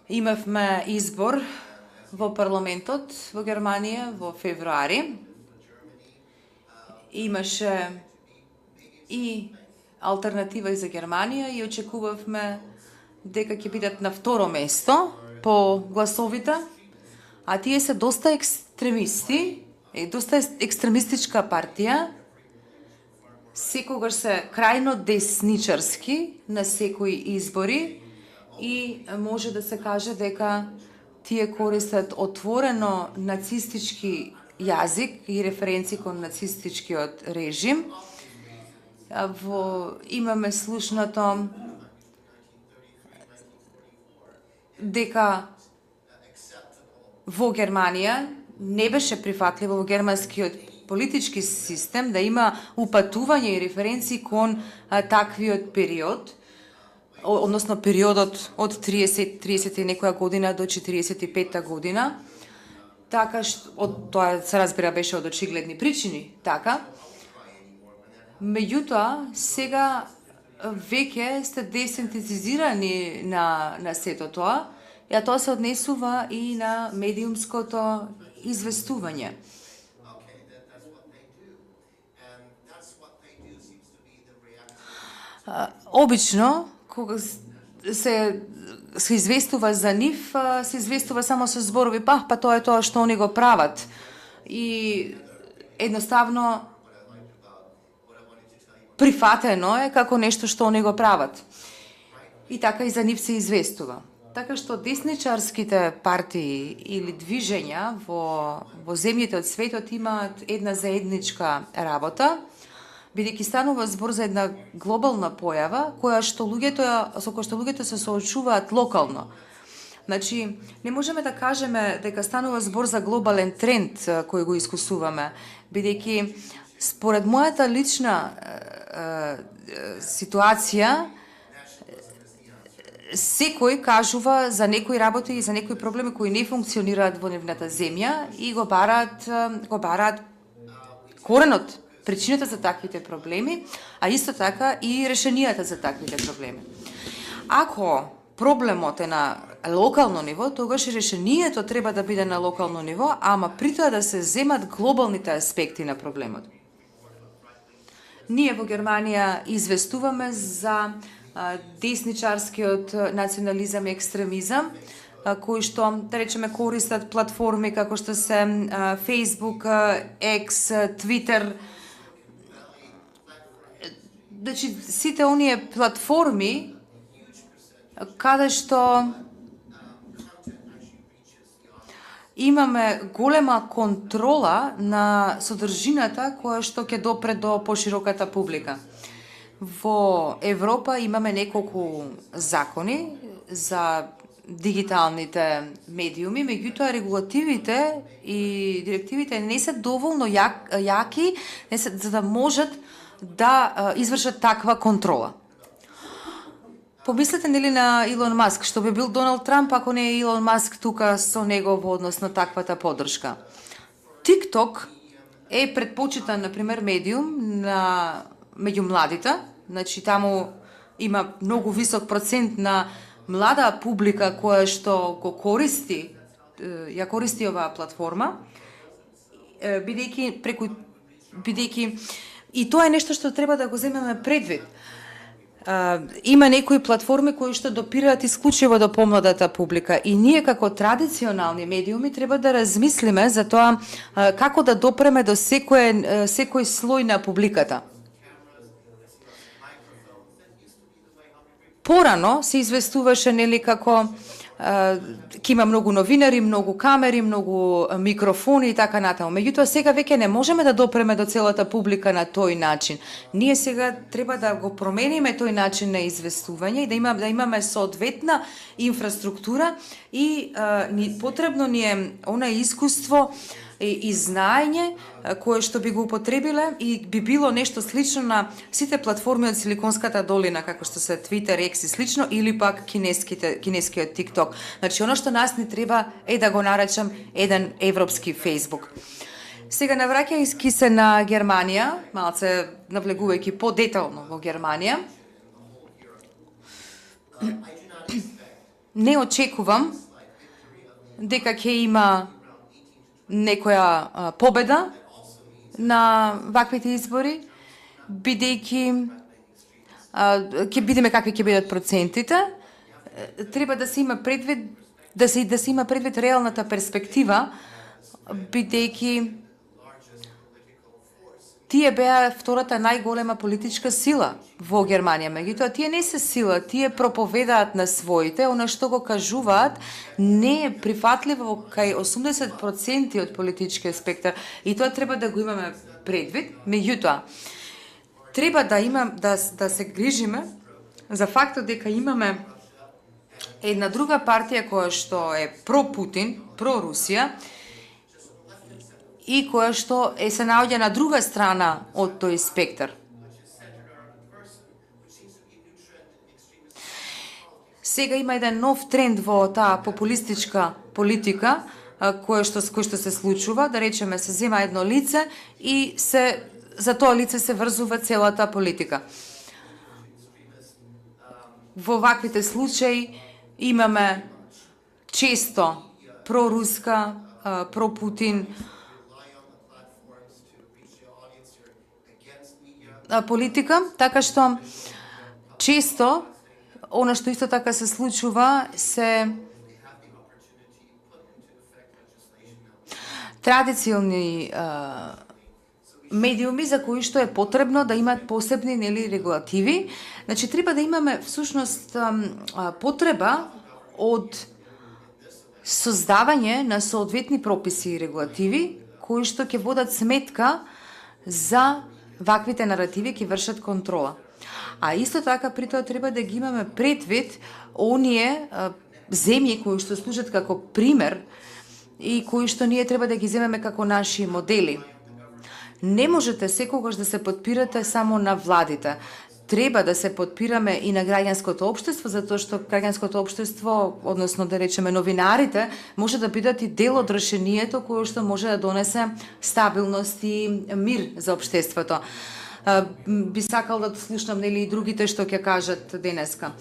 Имавме избор во парламентот во Германија во февруари. Имаше и алтернатива и за Германија и очекувавме дека ќе бидат на второ место по гласовите, а тие се доста екстремисти, доста екстремистичка партија, секогаш се крајно десничарски на секои избори и може да се каже дека тие користат отворено нацистички јазик и референци кон нацистичкиот режим. Имаме слушнато дека во Германија не беше прифатливо во германскиот политички систем да има упатување и референции кон таквиот период, односно периодот од 30 и некоја година до 45-та година, така што тоа се разбира беше од очигледни причини, така. Меѓутоа, сега веќе сте десенситизирани на сето тоа, а тоа се однесува и на медиумското известување. Обично, кога се известува за нив, се известува само со зборови, па тоа е тоа што они го прават. И едноставно прифатено е како нешто што они го прават. И така и за нив се известува. Така што десничарските партии или движења во земјите од светот имаат една заедничка работа, бидејќи станува збор за една глобална појава со која што луѓето се соочуваат локално. Значи, не можеме да кажеме дека станува збор за глобален тренд кој го искусуваме, бидејќи според мојата лична ситуација, секој кажува за некои работи и за некои проблеми кои не функционираат во нивната земја и го бараат коренот, причината за таквите проблеми, а исто така и решенијата за таквите проблеми. Ако проблемот е на локално ниво, тогаш и решението треба да биде на локално ниво, ама при тоа да се земат глобалните аспекти на проблемот. Ние во Германија известуваме за десничарскиот национализам и екстремизам, кои што, да речеме, користат платформи како што се Facebook, X, Twitter. Значи, сите оние платформи каде што имаме голема контрола на содржината која што ќе допре до пошироката публика. Во Европа имаме неколку закони за дигиталните медиуми, меѓутоа регулативите и директивите не се доволно јаки за да можат да извршат таква контрола. Помислете нели на Илон Маск, што би бил Доналд Трамп ако не е Илон Маск тука со него во однос на таквата поддршка. TikTok е предпочитан, например, медиум меѓу младите, значи таму има многу висок процент на млада публика која што го користи оваа платформа, бидејќи и тоа е нешто што треба да го земеме предвид. Има некои платформи кои што допираат исклучиво до помладата публика и ние како традиционални медиуми треба да размислиме за тоа како да допреме до секој слој на публиката. Порано се известуваше нели како ќе има многу новинари, многу камери, многу микрофони и така натаму. Меѓутоа сега веќе не можеме да допреме до целата публика на тој начин. Ние сега треба да го промениме тој начин на известување и да имаме соодветна инфраструктура и потребно ни е она искуство и знаење кое што би го употребиле и би било нешто слично на сите платформи од Силиконската долина, како што се Twitter, X и слично, или пак кинескиот TikTok. Значи, оно што нас не треба е да го наречам еден европски Facebook. Сега, навраќајќи се на Германија, малце навлегувајќи подетално во Германија, Не очекувам дека ќе има некоја победа на ваквите избори, бидејќи ќе видиме какви ќе бидат процентите. Треба да се има предвид да се има предвид реалната перспектива, бидејќи тие беа втората најголема политичка сила во Германија. Меѓутоа, тие не се сила, тие проповедаат на своите, она што го кажуваат не е прифатливо кај 80% од политичкиот спектар и тоа треба да го имаме предвид. Меѓутоа, треба да се грижиме за фактот дека имаме една друга партија која што е про-Путин, про-Русија, и која што се наоѓа на друга страна од тој спектар. Сега има еден нов тренд во таа популистичка политика, кој што се случува, да речеме се зема едно лице и за тоа лице се врзува целата политика. Во ваквите случаи имаме често проруска, про-Путин политика, така што често она што исто така се случува се традиционални медиуми за кои што е потребно да имаат посебни регулативи. Значи треба да имаме всушност потреба од создавање на соодветни прописи и регулативи кои што ќе водат сметка за ваквите наративи ќе вршат контрола. А исто така при тоа треба да ги имаме предвид оние земји кои што служат како пример и кои што ние треба да ги земеме како наши модели. Не можете секогаш да се подпирате само на владите. Треба да се подпираме и на граѓанското општество, затоа што граѓанското општество, односно да речеме новинарите, може да бидат и дел од решението кое што може да донесе стабилност и мир за општеството. Би сакал да слушнам и другите што ќе кажат денеска.